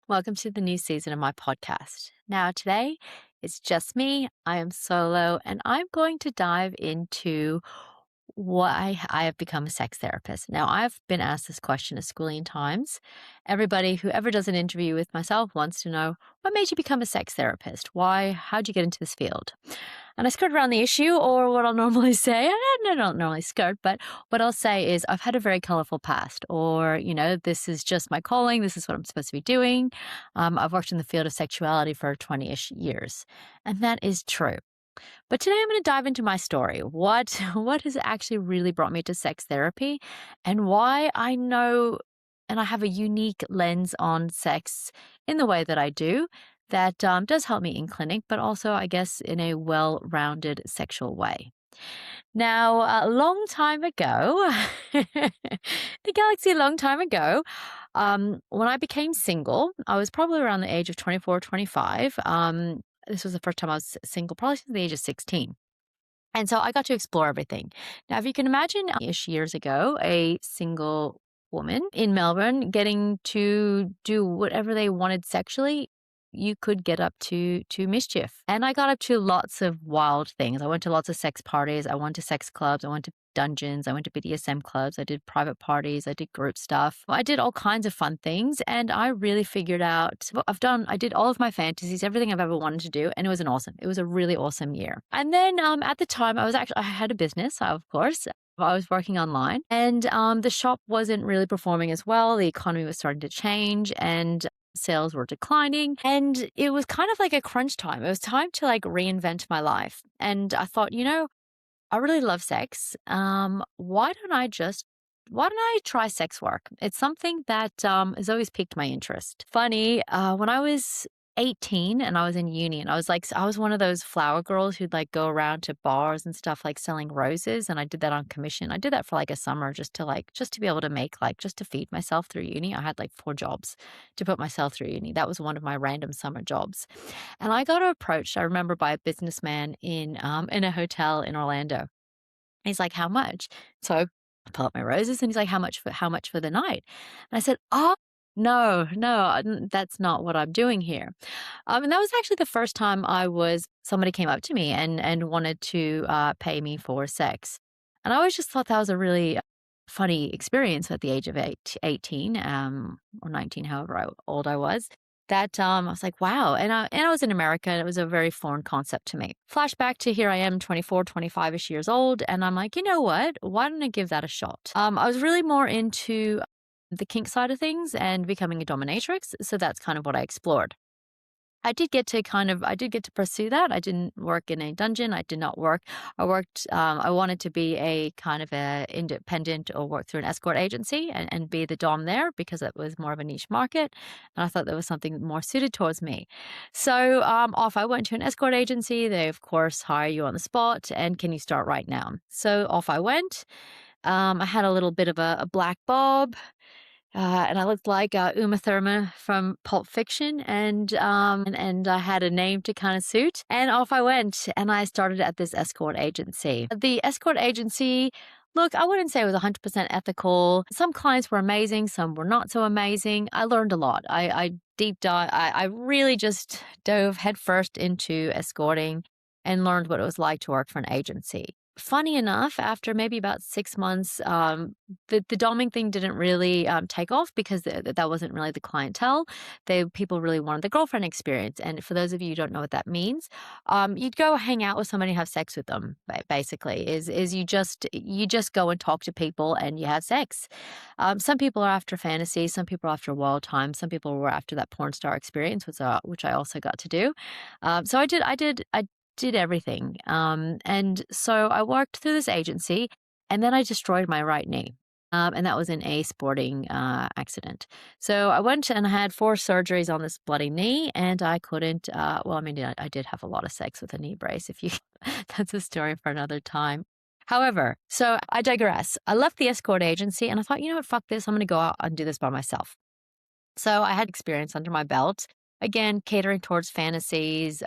Welcome to the new season of my podcast. Now, today it's just me. I am solo, and I'm going to dive into why I have become a sex therapist. Now, I've been asked this question a schooling times. Everybody who ever does an interview with myself wants to know, what made you become a sex therapist? Why? How'd you get into this field? And I skirt around the issue, or what I'll normally say, I don't normally skirt, but what I'll say is I've had a very colorful past, or, this is just my calling. This is what I'm supposed to be doing. I've worked in the field of sexuality for 20-ish years, and that is true. But today I'm going to dive into my story. What has actually really brought me to sex therapy, and why I know and I have a unique lens on sex in the way that I do that does help me in clinic, but also, I guess, in a well-rounded sexual way. Now, a long time ago, the galaxy a long time ago, when I became single, I was probably around the age of 24, 25. This was the first time I was single, probably since the age of 16. And so I got to explore everything. Now, if you can imagine, ish years ago, a single woman in Melbourne getting to do whatever they wanted sexually, you could get up to mischief. And I got up to lots of wild things. I went to lots of sex parties. I went to sex clubs. I went to dungeons. I went to BDSM clubs. I did private parties. I did group stuff. I did all kinds of fun things. And I really figured out what I did all of my fantasies, everything I've ever wanted to do. And it was a really awesome year. And then at the time, I had a business, of course. I was working online, and the shop wasn't really performing as well. The economy was starting to change, and sales were declining, and it was kind of like a crunch time. It was time to like reinvent my life. And I thought, I really love sex. Why don't I try sex work? It's something that has always piqued my interest. Funny, when I was 18 and I was in uni, and I was one of those flower girls who'd like go around to bars and stuff, like selling roses. And I did that on commission. I did that for like a summer just to be able to make, like, just to feed myself through uni. I had like 4 jobs to put myself through uni. That was one of my random summer jobs. And I got approached, I remember, by a businessman in a hotel in Orlando. He's like, "How much?" So I pull out my roses, and he's like, how much for the night?" And I said, "Oh, no, no, that's not what I'm doing here." And that was actually the first time somebody came up to me and wanted to pay me for sex. And I always just thought that was a really funny experience at the age of 18, or 19, however old I was. That I was like, wow. And I was in America, and it was a very foreign concept to me. Flashback to here I am, 24, 25-ish years old. And I'm like, you know what? Why don't I give that a shot? I was really more into the kink side of things and becoming a dominatrix. So that's kind of what I explored. I did get to pursue that. I didn't work in a dungeon. I did not work. I wanted to be a kind of a independent, or work through an escort agency and be the dom there, because it was more of a niche market. And I thought there was something more suited towards me. So off I went to an escort agency. They, of course, hire you on the spot, and can you start right now? So off I went. I had a little bit of a black bob, and I looked like Uma Thurman from Pulp Fiction, and I had a name to kind of suit. And off I went, and I started at this escort agency. The escort agency, look, I wouldn't say it was 100% ethical. Some clients were amazing, some were not so amazing. I learned a lot. I deep dive. I really just dove headfirst into escorting and learned what it was like to work for an agency. Funny enough, after maybe about 6 months, the doming thing didn't really take off, because that wasn't really the clientele. People really wanted the girlfriend experience. And for those of you who don't know what that means, you'd go hang out with somebody and have sex with them. Basically, is you just go and talk to people and you have sex. Some people are after fantasy, some people are after wild time, some people were after that porn star experience, which I also got to do. So I did everything. And so I worked through this agency, and then I destroyed my right knee. And that was in a sporting accident. So I went and I had 4 surgeries on this bloody knee, and I couldn't, I did have a lot of sex with a knee brace. That's a story for another time. However, so I digress. I left the escort agency, and I thought, you know what, fuck this. I'm going to go out and do this by myself. So I had experience under my belt, again, catering towards fantasies,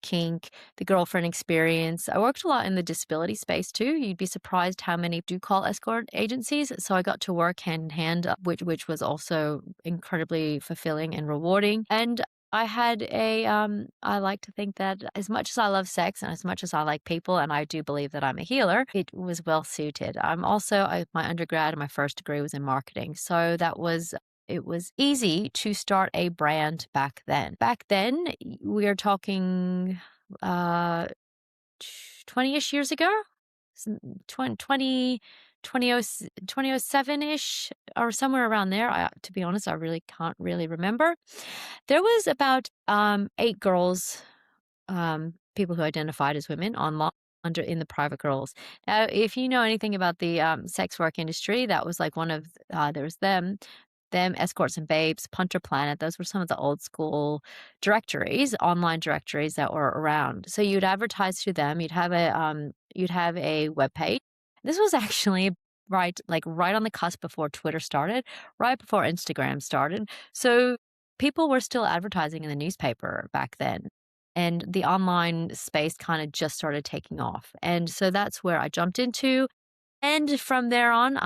kink, the girlfriend experience. I worked a lot in the disability space too. You'd be surprised how many do call escort agencies. So I got to work hand in hand, which was also incredibly fulfilling and rewarding. And I had I like to think that as much as I love sex and as much as I like people, and I do believe that I'm a healer, it was well suited. I'm also, my undergrad and my first degree was in marketing. So it was easy to start a brand back then. Back then, we are talking uh, 20-ish years ago, 2007-ish, or somewhere around there. To be honest, I really can't really remember. There was about 8 girls, people who identified as women online under in the private girls. Now, if you know anything about the sex work industry, that was like one of there was them, Escorts and Babes, Punter Planet. Those were some of the old school directories, online directories that were around. So you'd advertise through them. You'd have a web page. This was actually right on the cusp before Twitter started, right before Instagram started. So people were still advertising in the newspaper back then. And the online space kind of just started taking off. And so that's where I jumped into. And from there on,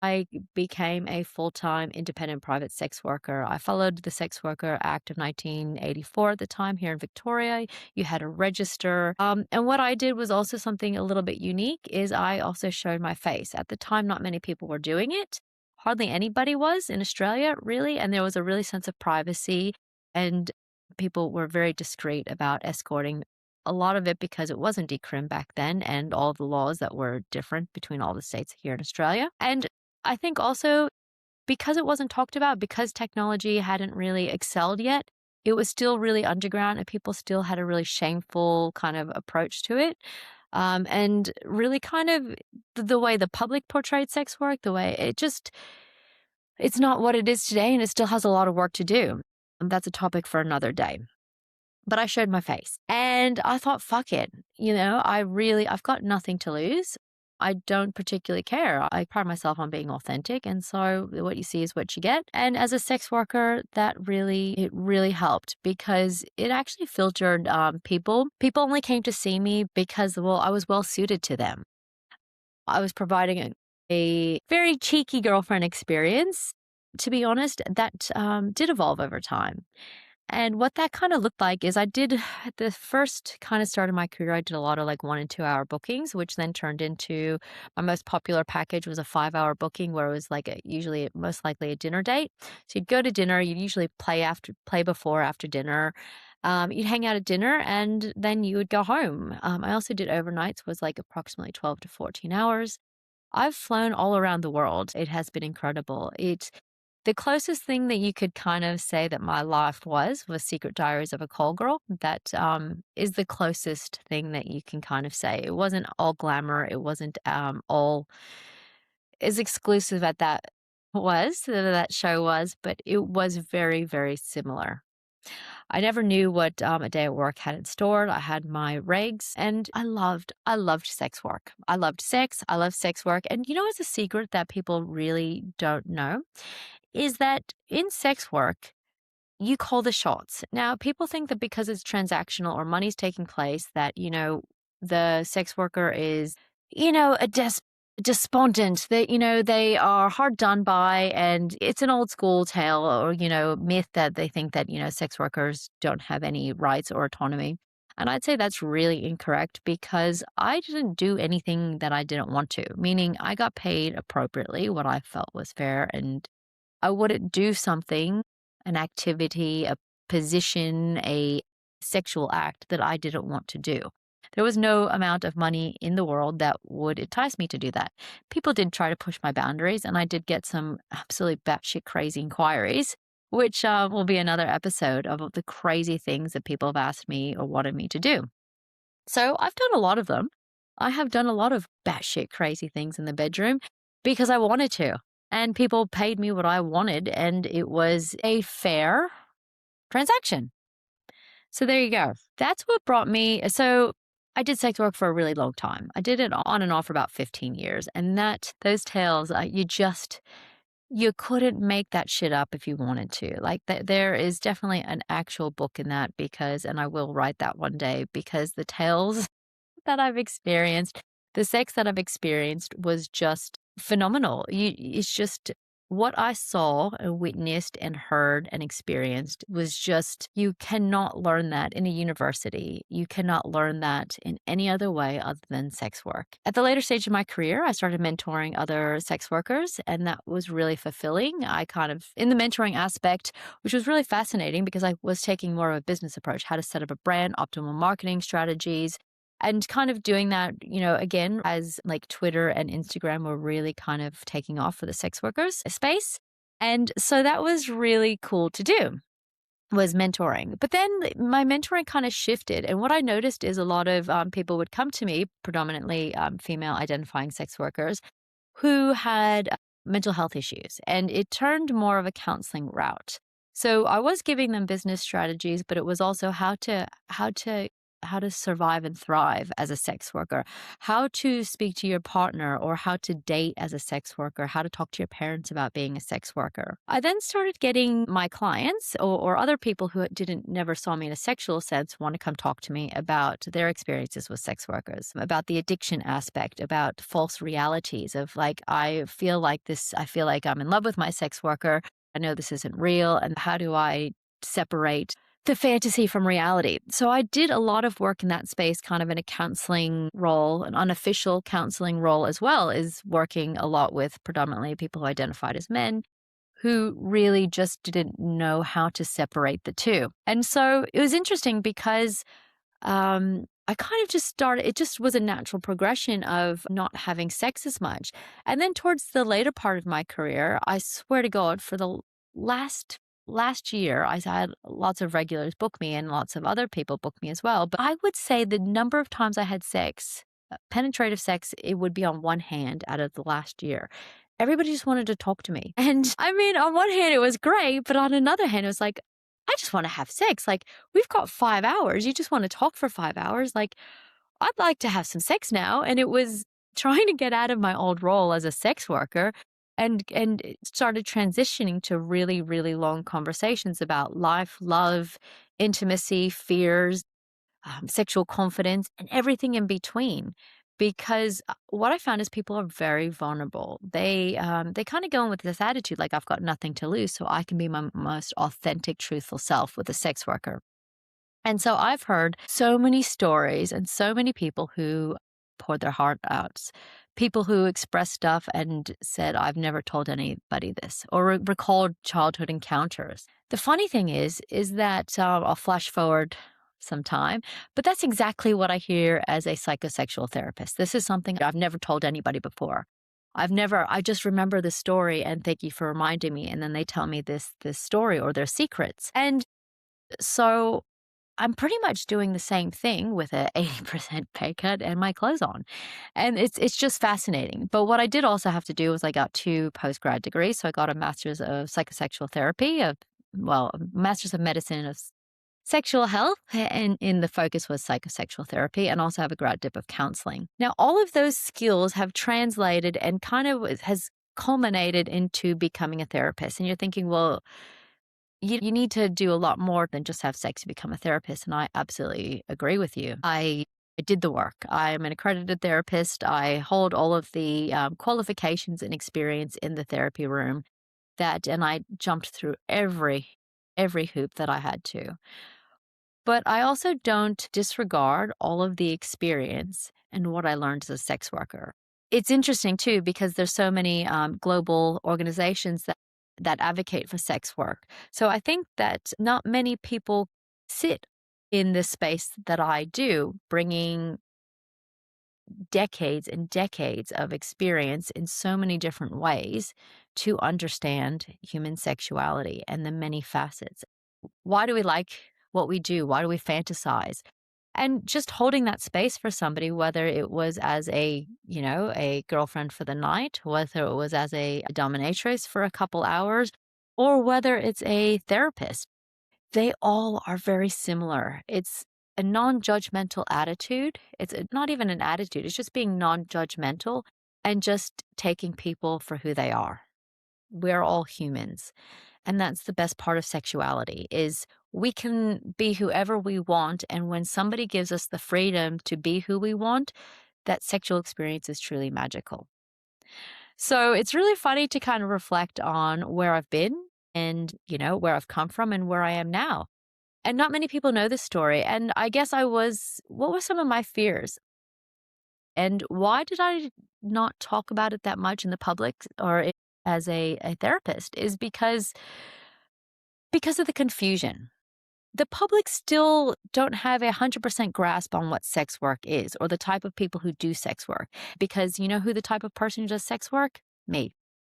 I became a full-time independent private sex worker. I followed the Sex Worker Act of 1984 at the time here in Victoria. You had to register. And what I did was also something a little bit unique is I also showed my face. At the time, not many people were doing it. Hardly anybody was in Australia, really. And there was a really sense of privacy, and people were very discreet about escorting, a lot of it because it wasn't decrim back then and all the laws that were different between all the states here in Australia. And I think also because it wasn't talked about, because technology hadn't really excelled yet, it was still really underground and people still had a really shameful kind of approach to it. And really kind of the way the public portrayed sex work, the way it's not what it is today, and it still has a lot of work to do. And that's a topic for another day. But I showed my face and I thought, fuck it. I've got nothing to lose. I don't particularly care. I pride myself on being authentic. And so what you see is what you get. And as a sex worker, it really helped because it actually filtered people. People only came to see me because, well, I was well suited to them. I was providing a very cheeky girlfriend experience. To be honest, that did evolve over time. And what that kind of looked like is at the first kind of start of my career, I did a lot of like 1 and 2 hour bookings, which then turned into my most popular package was a 5 hour booking where it was like usually most likely a dinner date. So you'd go to dinner, you'd usually play before, after dinner. You'd hang out at dinner and then you would go home. I also did overnights, was like approximately 12 to 14 hours. I've flown all around the world. It has been incredible. The closest thing that you could kind of say that my life was Secret Diaries of a Call Girl. That is the closest thing that you can kind of say. It wasn't all glamour. It wasn't all as exclusive as that show was, but it was very, very similar. I never knew what a day at work had in store. I had my regs, and I loved sex work. I loved sex. I love sex work. And it's a secret that people really don't know is that in sex work, you call the shots. Now, people think that because it's transactional or money's taking place, that, the sex worker is, a despondent, that, they are hard done by. And it's an old school tale or, myth that they think that, sex workers don't have any rights or autonomy. And I'd say that's really incorrect because I didn't do anything that I didn't want to, meaning I got paid appropriately, what I felt was fair, and I wouldn't do something, an activity, a position, a sexual act that I didn't want to do. There was no amount of money in the world that would entice me to do that. People did try to push my boundaries, and I did get some absolutely batshit crazy inquiries, which will be another episode of the crazy things that people have asked me or wanted me to do. So I've done a lot of them. I have done a lot of batshit crazy things in the bedroom because I wanted to. And people paid me what I wanted, and it was a fair transaction. So there you go. That's what brought me. So I did sex work for a really long time. I did it on and off for about 15 years. And those tales, You couldn't make that shit up if you wanted to. Like, there is definitely an actual book in that because and I will write that one day because the tales that I've experienced, the sex that I've experienced was just phenomenal. It's just what I saw and witnessed and heard and experienced was just, you cannot learn that in a university. You cannot learn that in any other way other than sex work. At the later stage of my career, I started mentoring other sex workers, and that was really fulfilling. I kind of, in the mentoring aspect, which was really fascinating because I was taking more of a business approach, how to set up a brand, optimal marketing strategies, and kind of doing that, again, as like Twitter and Instagram were really kind of taking off for the sex workers space. And so that was really cool to do, was mentoring. But then my mentoring kind of shifted. And what I noticed is a lot of people would come to me, predominantly female identifying sex workers, who had mental health issues. And it turned more of a counseling route. So I was giving them business strategies, but it was also how to survive and thrive as a sex worker, how to speak to your partner or how to date as a sex worker, how to talk to your parents about being a sex worker. I then started getting my clients or other people who didn't never saw me in a sexual sense want to come talk to me about their experiences with sex workers, about the addiction aspect, about false realities of like, I feel like I'm in love with my sex worker. I know this isn't real. And how do I separate the fantasy from reality? So I did a lot of work in that space, kind of in a counseling role, an unofficial counseling role as well, is working a lot with predominantly people who identified as men who really just didn't know how to separate the two. And so it was interesting because I kind of just started, it just was a natural progression of not having sex as much. And then towards the later part of my career, I swear to God, for the last year, I had lots of regulars book me and lots of other people book me as well. But I would say the number of times I had sex, penetrative sex, it would be on one hand out of the last year. Everybody just wanted to talk to me. And I mean, on one hand, it was great, but on another hand, it was like, I just want to have sex. Like, we've got 5 hours. You just want to talk for 5 hours. Like, I'd like to have some sex now. And it was trying to get out of my old role as a sex worker and it started transitioning to really, really long conversations about life, love, intimacy, fears, sexual confidence, and everything in between. Because what I found is people are very vulnerable. They kind of go in with this attitude like I've got nothing to lose, so I can be my most authentic, truthful self with a sex worker. And so I've heard so many stories and so many people who poured their heart out, people who expressed stuff and said, I've never told anybody this, or recalled childhood encounters. The funny thing is that I'll flash forward some time, but that's exactly what I hear as a psychosexual therapist. This is something I've never told anybody before. I just remember the story and thank you for reminding me. And then they tell me this story or their secrets. And so I'm pretty much doing the same thing with a 80% pay cut and my clothes on. And it's just fascinating. But what I did also have to do was I got 2 postgrad degrees. So I got a master's of psychosexual therapy, a master's of medicine of sexual health, and in the focus was psychosexual therapy, and also have a grad dip of counseling. Now, all of those skills have translated and kind of has culminated into becoming a therapist. And you're thinking, well, you need to do a lot more than just have sex to become a therapist. And I absolutely agree with you. I did the work. I'm an accredited therapist. I hold all of the qualifications and experience in the therapy room and I jumped through every hoop that I had to. But I also don't disregard all of the experience and what I learned as a sex worker. It's interesting too, because there's so many global organizations that advocate for sex work. So I think that not many people sit in this space that I do, bringing decades and decades of experience in so many different ways to understand human sexuality and the many facets. Why do we like what we do? Why do we fantasize? And just holding that space for somebody, whether it was as a girlfriend for the night, whether it was as a dominatrix for a couple hours, or whether it's a therapist, they all are very similar. It's a non-judgmental attitude. Not even an attitude. It's just being non-judgmental and just taking people for who they are. we're all humans. And that's the best part of sexuality is we can be whoever we want. And when somebody gives us the freedom to be who we want, that sexual experience is truly magical. So it's really funny to kind of reflect on where I've been and, where I've come from and where I am now. And not many people know this story. And I guess what were some of my fears? And why did I not talk about it that much in the public or as a therapist is because of the confusion. The public still don't have 100% grasp on what sex work is or the type of people who do sex work. Because you know who the type of person who does sex work? Me.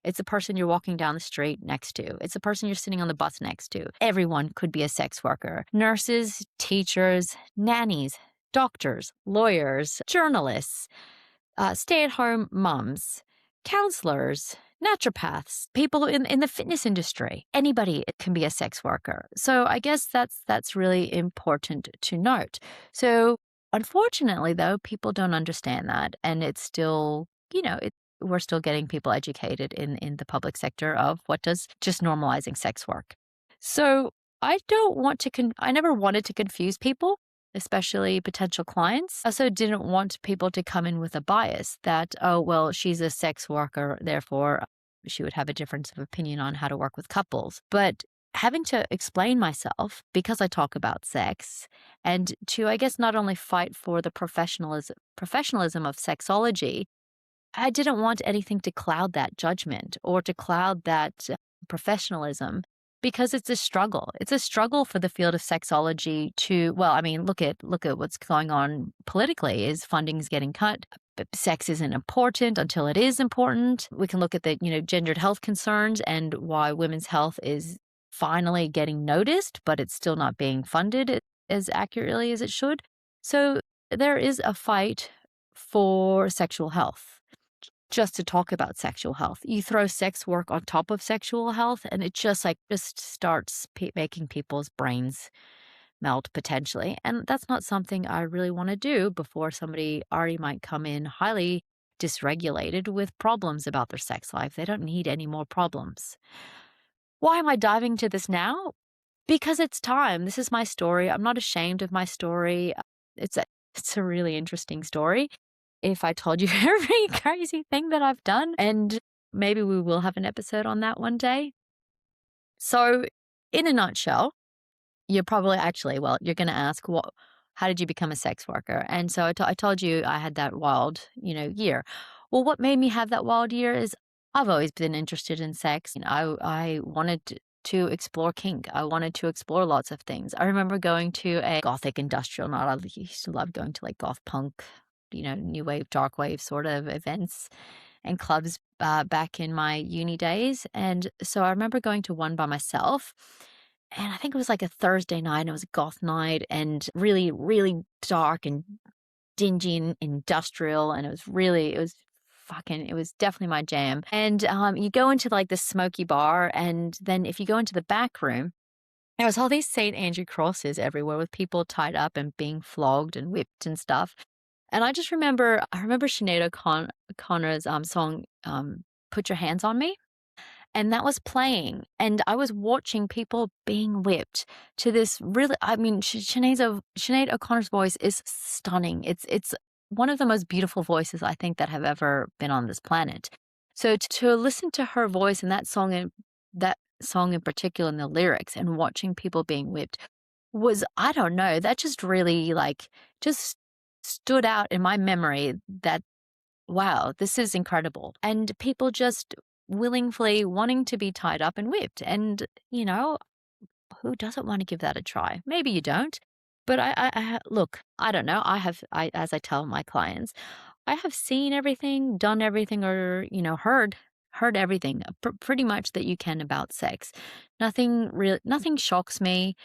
It's the person you're walking down the street next to. It's the person you're sitting on the bus next to. Everyone could be a sex worker. Nurses, teachers, nannies, doctors, lawyers, journalists, stay-at-home moms, counselors, naturopaths, people in the fitness industry. Anybody can be a sex worker. So I guess that's really important to note. So unfortunately, though, people don't understand that, and it's still, we're still getting people educated in the public sector of what does just normalizing sex work. So I don't want to. I never wanted to confuse people, especially potential clients. I also didn't want people to come in with a bias that, oh, well, she's a sex worker, therefore she would have a difference of opinion on how to work with couples. But having to explain myself because I talk about sex and to, I guess, not only fight for the professionalism of sexology, I didn't want anything to cloud that judgment or to cloud that professionalism because it's a struggle. It's a struggle for the field of sexology to, well, I mean, look at what's going on politically is funding's getting cut. But sex isn't important until it is important. We can look at the, gendered health concerns and why women's health is finally getting noticed, but it's still not being funded as accurately as it should. So there is a fight for sexual health just to talk about sexual health. You throw sex work on top of sexual health, and it just starts making people's brains melt potentially. And that's not something I really want to do before somebody already might come in highly dysregulated with problems about their sex life. They don't need any more problems. Why am I diving to this now? Because it's time. This is my story. I'm not ashamed of my story. It's a it's a really interesting story. If I told you every crazy thing that I've done, and maybe we will have an episode on that one day. So, in a nutshell, you're probably well, you're going to ask, how did you become a sex worker? And so I told you I had that wild, year. Well, what made me have that wild year is I've always been interested in sex. I wanted to explore kink. I wanted to explore lots of things. I remember going to a gothic industrial night. I used to love going to like goth punk, new wave, dark wave sort of events and clubs back in my uni days. And so I remember going to one by myself. And I think it was like a Thursday night, and it was a goth night and really, really dark and dingy and industrial. And it was definitely my jam. And you go into like this smoky bar, and then if you go into the back room, there was all these St. Andrew crosses everywhere with people tied up and being flogged and whipped and stuff. And I remember Sinead O'Connor's song, Put Your Hands on Me. And that was playing, and I was watching people being whipped to this really, I mean, Sinead O'Connor's voice is stunning. It's one of the most beautiful voices I think that have ever been on this planet. So to listen to her voice and that song in particular and the lyrics and watching people being whipped was, I don't know, that just really just stood out in my memory that, wow, this is incredible. And people just willingly wanting to be tied up and whipped. And, who doesn't want to give that a try? Maybe you don't. But look, I don't know. As I tell my clients, I have seen everything, done everything, or, heard everything pretty much that you can about sex. Nothing shocks me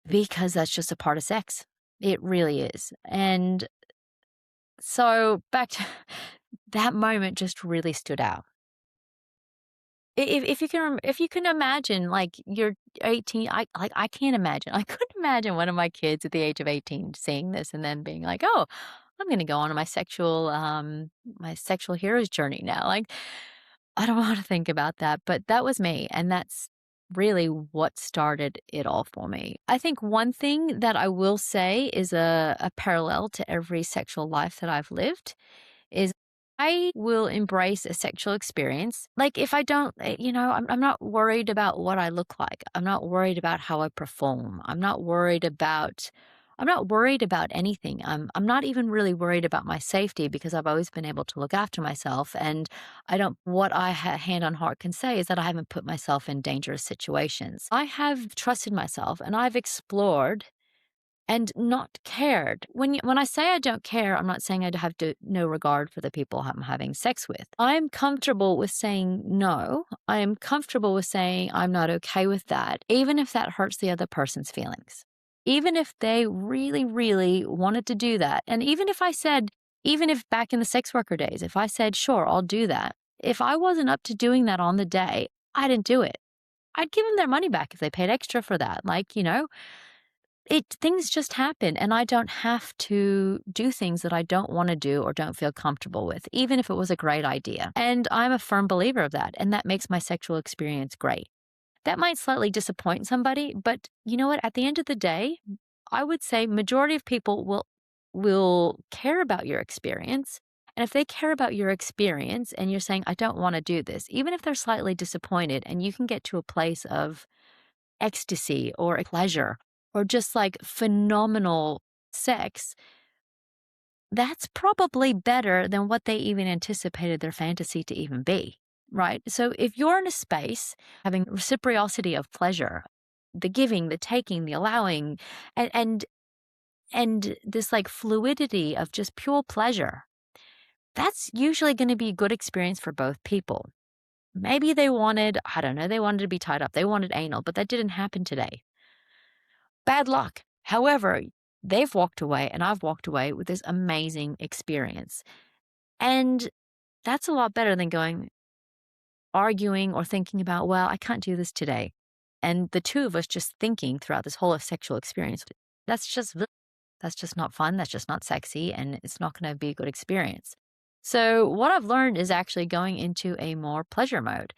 because that's just a part of sex. It really is. And so back to that moment just really stood out. If you can imagine, like, you're 18, I can't imagine. I couldn't imagine one of my kids at the age of 18 seeing this and then being like, "Oh, I'm gonna go on my sexual hero's journey now." Like, I don't want to think about that, but that was me. And that's really what started it all for me. I think one thing that I will say is a parallel to every sexual life that I've lived is I will embrace a sexual experience. Like if I don't, I'm not worried about what I look like. I'm not worried about how I perform. I'm not worried about anything. I'm not even really worried about my safety because I've always been able to look after myself. And I don't, what I hand on heart can say is that I haven't put myself in dangerous situations. I have trusted myself and I've explored and not cared. When I say I don't care, I'm not saying I have no regard for the people I'm having sex with. I'm comfortable with saying no. I am comfortable with saying I'm not okay with that, even if that hurts the other person's feelings. Even if they really, really wanted to do that. And even if back in the sex worker days, if I said, sure, I'll do that. If I wasn't up to doing that on the day, I didn't do it. I'd give them their money back if they paid extra for that. Things just happen and I don't have to do things that I don't want to do or don't feel comfortable with, even if it was a great idea. And I'm a firm believer of that, and that makes my sexual experience great. That might slightly disappoint somebody, but you know what? At the end of the day, I would say majority of people will care about your experience. And if they care about your experience and you're saying, I don't want to do this, even if they're slightly disappointed and you can get to a place of ecstasy or pleasure or just like phenomenal sex, that's probably better than what they even anticipated their fantasy to even be, right? So if you're in a space having reciprocity of pleasure, the giving, the taking, the allowing, and and and this like fluidity of just pure pleasure, that's usually going to be a good experience for both people. Maybe they wanted, I don't know, they wanted to be tied up. They wanted anal, but that didn't happen today. Bad luck. However, they've walked away and I've walked away with this amazing experience. And that's a lot better than going arguing or thinking about, well, I can't do this today. And the two of us just thinking throughout this whole sexual experience, that's just that's just not fun. That's just not sexy. And it's not going to be a good experience. So, what I've learned is actually going into a more pleasure mode.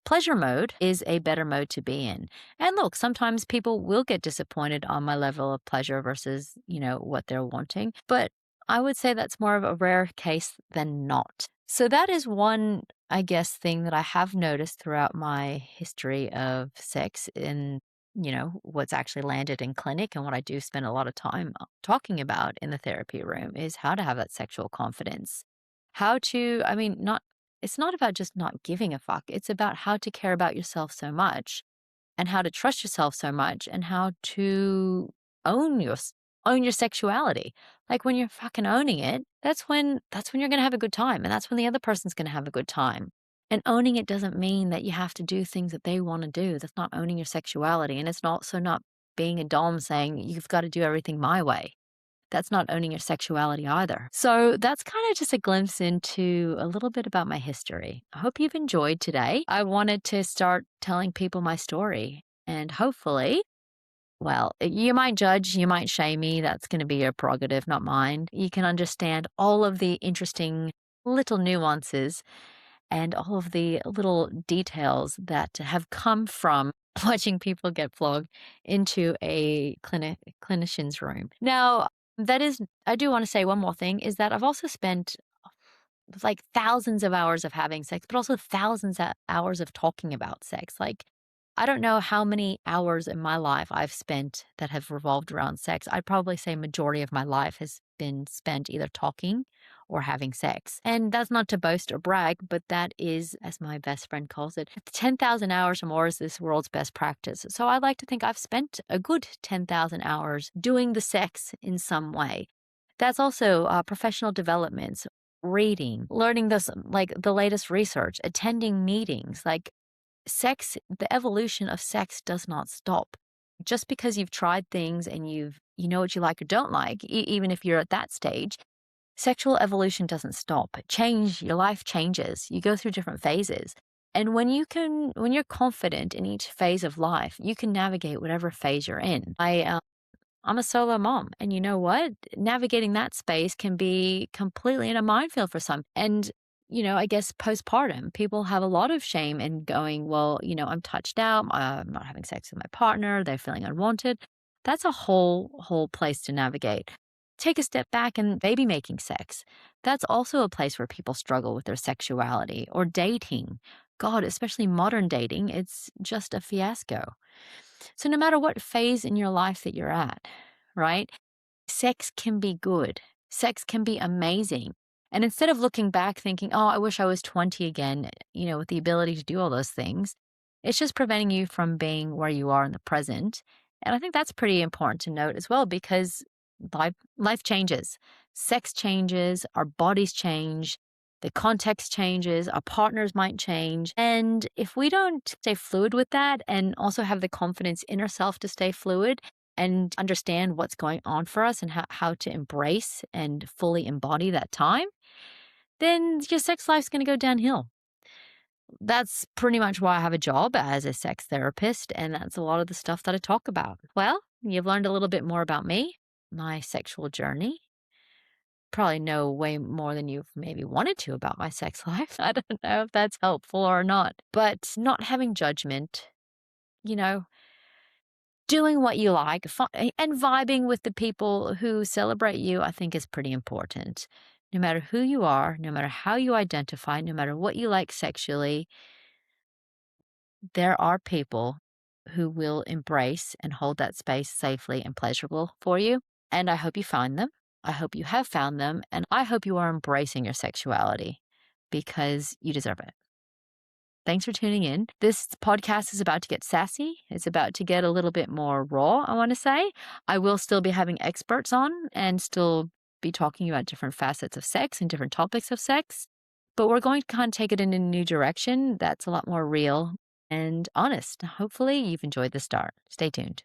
Pleasure mode is a better mode to be in. And look, sometimes people will get disappointed on my level of pleasure versus, what they're wanting. But I would say that's more of a rare case than not. So, that is one, I guess, thing that I have noticed throughout my history of sex in what's actually landed in clinic and what I do spend a lot of time talking about in the therapy room is how to have that sexual confidence. How to, I mean, not, it's not about just not giving a fuck. It's about how to care about yourself so much and how to trust yourself so much and how to own your own your sexuality. Like when you're fucking owning it, that's when you're going to have a good time and that's when the other person's going to have a good time. And owning it doesn't mean that you have to do things that they want to do. That's not owning your sexuality, and it's also not being a dom saying you've got to do everything my way. That's not owning your sexuality either. So that's kind of just a glimpse into a little bit about my history. I hope you've enjoyed today. I wanted to start telling people my story and hopefully, well, you might judge, you might shame me. That's going to be your prerogative, not mine. You can understand all of the interesting little nuances and all of the little details that have come from watching people get flogged into a clinician's room. Now, I do want to say one more thing is that I've also spent like thousands of hours of having sex, but also thousands of hours of talking about sex. Like, I don't know how many hours in my life I've spent that have revolved around sex. I'd probably say majority of my life has been spent either talking or having sex. And that's not to boast or brag, but that is, as my best friend calls it, 10,000 hours or more is this world's best practice. So I like to think I've spent a good 10,000 hours doing the sex in some way. That's also professional developments, reading, learning this, like the latest research, attending meetings, like sex, the evolution of sex does not stop. Just because you've tried things and you know what you like or don't like, even if you're at that stage, sexual evolution doesn't stop. Your life changes. You go through different phases. And when you're confident in each phase of life, you can navigate whatever phase you're in. I'm a solo mom, and you know what? Navigating that space can be completely in a minefield for some. And I guess postpartum, people have a lot of shame in going, well, I'm touched out. I'm not having sex with my partner. They're feeling unwanted. That's a whole place to navigate. Take a step back and baby making sex. That's also a place where people struggle with their sexuality or dating. God, especially modern dating, it's just a fiasco. So, no matter what phase in your life that you're at, right? Sex can be good. Sex can be amazing. And instead of looking back thinking, oh, I wish I was 20 again, with the ability to do all those things, it's just preventing you from being where you are in the present. And I think that's pretty important to note as well because life changes, sex changes, our bodies change, the context changes, our partners might change. And if we don't stay fluid with that and also have the confidence in ourselves to stay fluid, and understand what's going on for us and how to embrace and fully embody that time, then your sex life's going to go downhill. That's pretty much why I have a job as a sex therapist, and that's a lot of the stuff that I talk about. Well, you've learned a little bit more about me, my sexual journey. Probably know way more than you've maybe wanted to about my sex life. I don't know if that's helpful or not, but not having judgment, you know, doing what you like and vibing with the people who celebrate you, I think is pretty important. No matter who you are, no matter how you identify, no matter what you like sexually, there are people who will embrace and hold that space safely and pleasurable for you. And I hope you find them. I hope you have found them. And I hope you are embracing your sexuality because you deserve it. Thanks for tuning in. This podcast is about to get sassy. It's about to get a little bit more raw, I want to say. I will still be having experts on and still be talking about different facets of sex and different topics of sex. But we're going to kind of take it in a new direction that's a lot more real and honest. Hopefully, you've enjoyed the start. Stay tuned.